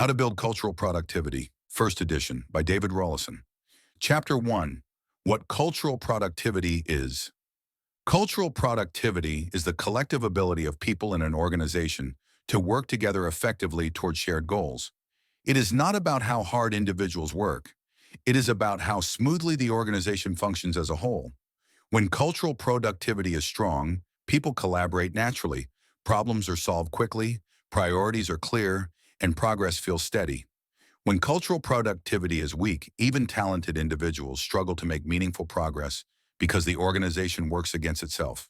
How to Build Cultural Productivity, First Edition by David Rollason. Chapter 1. What Cultural Productivity is. Cultural productivity is the collective ability of people in an organization to work together effectively toward shared goals. It is not about how hard individuals work. It is about how smoothly the organization functions as a whole. When cultural productivity is strong, people collaborate naturally, problems are solved quickly, priorities are clear, and progress feels steady. When cultural productivity is weak, even talented individuals struggle to make meaningful progress because the organization works against itself.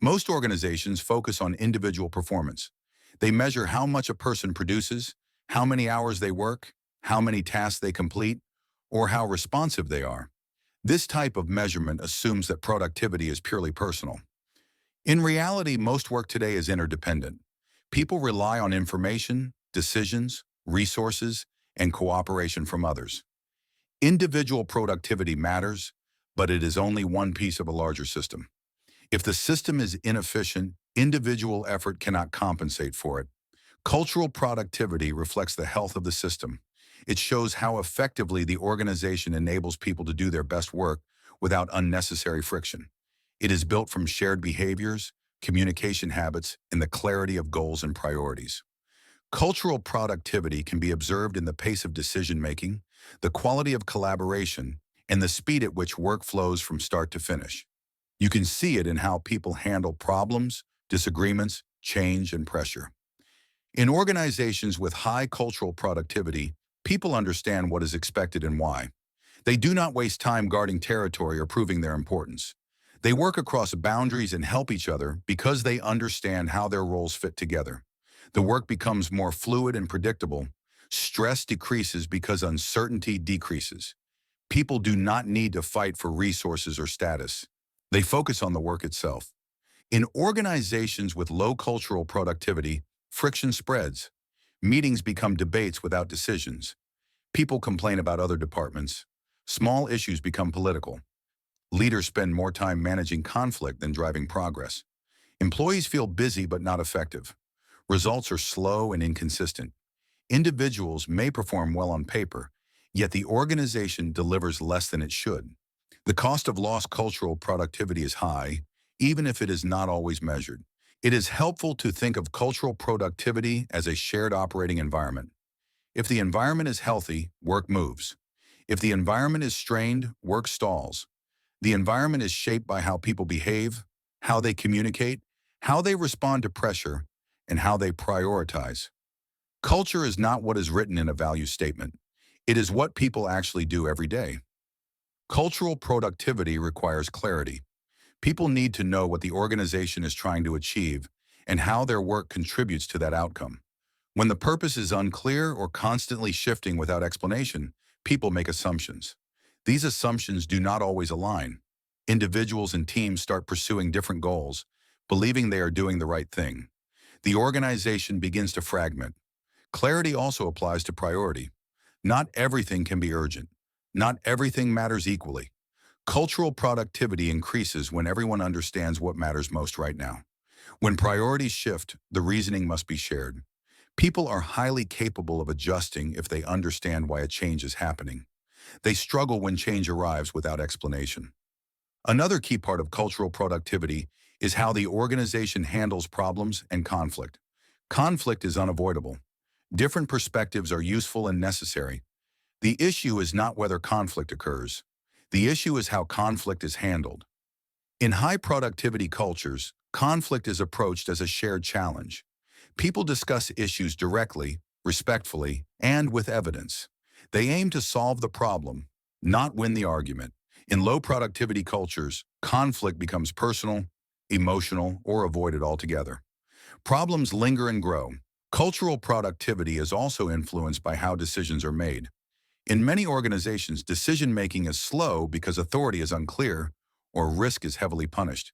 Most organizations focus on individual performance. They measure how much a person produces, how many hours they work, how many tasks they complete, or how responsive they are. This type of measurement assumes that productivity is purely personal. In reality, most work today is interdependent. People rely on information, decisions, resources, and cooperation from others. Individual productivity matters, but it is only one piece of a larger system. If the system is inefficient, individual effort cannot compensate for it. Cultural productivity reflects the health of the system. It shows how effectively the organization enables people to do their best work without unnecessary friction. It is built from shared behaviors, communication habits, and the clarity of goals and priorities. Cultural productivity can be observed in the pace of decision-making, the quality of collaboration, and the speed at which work flows from start to finish. You can see it in how people handle problems, disagreements, change, and pressure. In organizations with high cultural productivity, people understand what is expected and why. They do not waste time guarding territory or proving their importance. They work across boundaries and help each other because they understand how their roles fit together. The work becomes more fluid and predictable. Stress decreases because uncertainty decreases. People do not need to fight for resources or status. They focus on the work itself. In organizations with low cultural productivity, friction spreads. Meetings become debates without decisions. People complain about other departments. Small issues become political. Leaders spend more time managing conflict than driving progress. Employees feel busy but not effective. Results are slow and inconsistent. Individuals may perform well on paper, yet the organization delivers less than it should. The cost of lost cultural productivity is high, even if it is not always measured. It is helpful to think of cultural productivity as a shared operating environment. If the environment is healthy, work moves. If the environment is strained, work stalls. The environment is shaped by how people behave, how they communicate, how they respond to pressure, and how they prioritize. Culture is not what is written in a value statement. It is what people actually do every day. Cultural productivity requires clarity. People need to know what the organization is trying to achieve and how their work contributes to that outcome. When the purpose is unclear or constantly shifting without explanation, people make assumptions. These assumptions do not always align. Individuals and teams start pursuing different goals, believing they are doing the right thing. The organization begins to fragment. Clarity also applies to priority. Not everything can be urgent. Not everything matters equally. Cultural productivity increases when everyone understands what matters most right now. When priorities shift, the reasoning must be shared. People are highly capable of adjusting if they understand why a change is happening. They struggle when change arrives without explanation. Another key part of cultural productivity is how the organization handles problems and conflict. Conflict is unavoidable. Different perspectives are useful and necessary. The issue is not whether conflict occurs. The issue is how conflict is handled. In high productivity cultures, conflict is approached as a shared challenge. People discuss issues directly, respectfully, and with evidence. They aim to solve the problem, not win the argument. In low productivity cultures, conflict becomes personal, emotional, or avoided altogether. Problems linger and grow. Cultural productivity is also influenced by how decisions are made. In many organizations, decision-making is slow because authority is unclear or risk is heavily punished.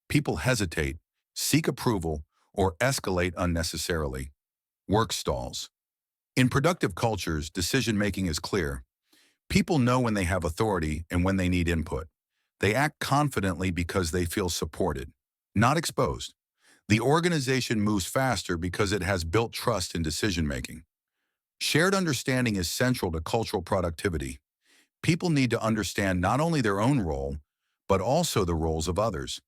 People hesitate, seek approval, or escalate unnecessarily. Work stalls. In productive cultures, decision-making is clear. People know when they have authority and when they need input. They act confidently because they feel supported, not exposed. The organization moves faster because it has built trust in decision-making. Shared understanding is central to cultural productivity. People need to understand not only their own role, but also the roles of others.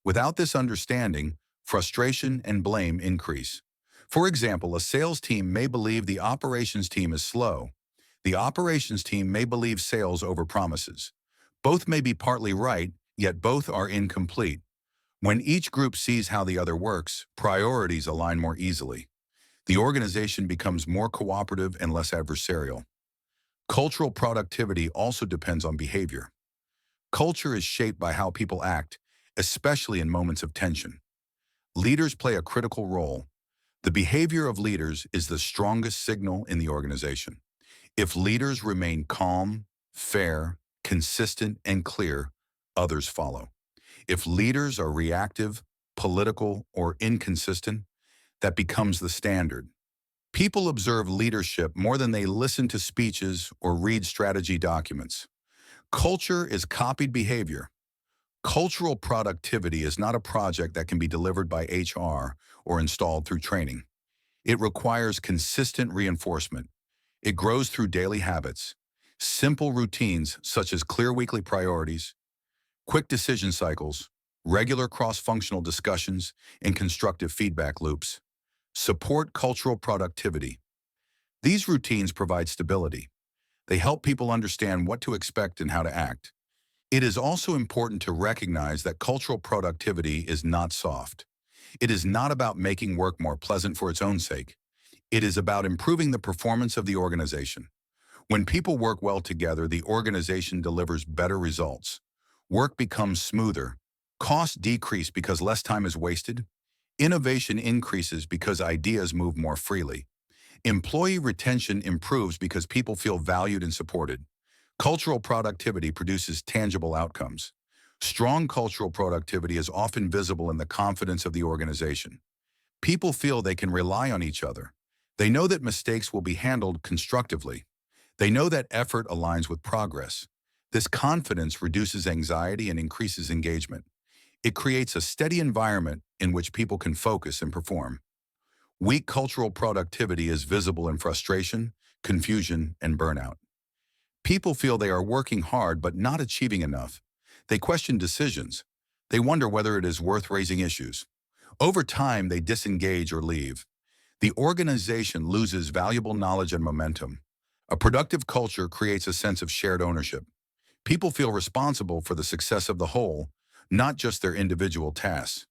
Without this understanding, frustration and blame increase. For example, a sales team may believe the operations team is slow. The operations team may believe sales overpromises. Both may be partly right, yet both are incomplete. When each group sees how the other works, priorities align more easily. The organization becomes more cooperative and less adversarial. Cultural productivity also depends on behavior. Culture is shaped by how people act, especially in moments of tension. Leaders play a critical role. The behavior of leaders is the strongest signal in the organization. If leaders remain calm, fair, consistent, and clear, others follow. If leaders are reactive, political, or inconsistent, that becomes the standard. People observe leadership more than they listen to speeches or read strategy documents. Culture is copied behavior. Cultural productivity is not a project that can be delivered by HR or installed through training. It requires consistent reinforcement. It grows through daily habits, simple routines such as clear weekly priorities, quick decision cycles, regular cross-functional discussions, and constructive feedback loops. Support cultural productivity. These routines provide stability. They help people understand what to expect and how to act. It is also important to recognize that cultural productivity is not soft. It is not about making work more pleasant for its own sake. It is about improving the performance of the organization. When people work well together, the organization delivers better results. Work becomes smoother. Costs decrease because less time is wasted. Innovation increases because ideas move more freely. Employee retention improves because people feel valued and supported. Cultural productivity produces tangible outcomes. Strong cultural productivity is often visible in the confidence of the organization. People feel they can rely on each other. They know that mistakes will be handled constructively. They know that effort aligns with progress. This confidence reduces anxiety and increases engagement. It creates a steady environment in which people can focus and perform. Weak cultural productivity is visible in frustration, confusion, and burnout. People feel they are working hard but not achieving enough. They question decisions. They wonder whether it is worth raising issues. Over time, they disengage or leave. The organization loses valuable knowledge and momentum. A productive culture creates a sense of shared ownership. People feel responsible for the success of the whole, not just their individual tasks.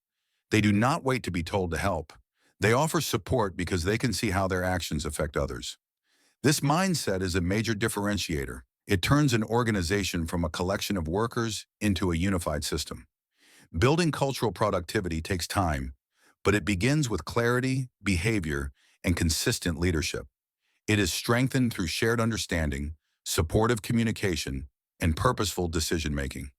They do not wait to be told to help. They offer support because they can see how their actions affect others. This mindset is a major differentiator. It turns an organization from a collection of workers into a unified system. Building cultural productivity takes time, but it begins with clarity, behavior, and consistent leadership. It is strengthened through shared understanding, supportive communication, and purposeful decision-making.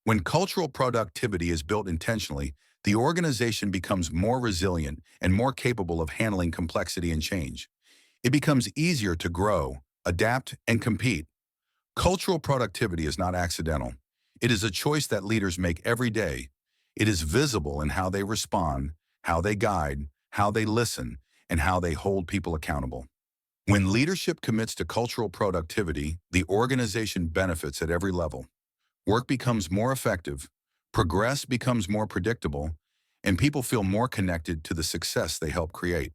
When cultural productivity is built intentionally, the organization becomes more resilient and more capable of handling complexity and change. It becomes easier to grow, adapt, and compete. Cultural productivity is not accidental. It is a choice that leaders make every day. It is visible in how they respond, how they guide, how they listen, and how they hold people accountable. When leadership commits to cultural productivity, the organization benefits at every level. Work becomes more effective, progress becomes more predictable, and people feel more connected to the success they help create.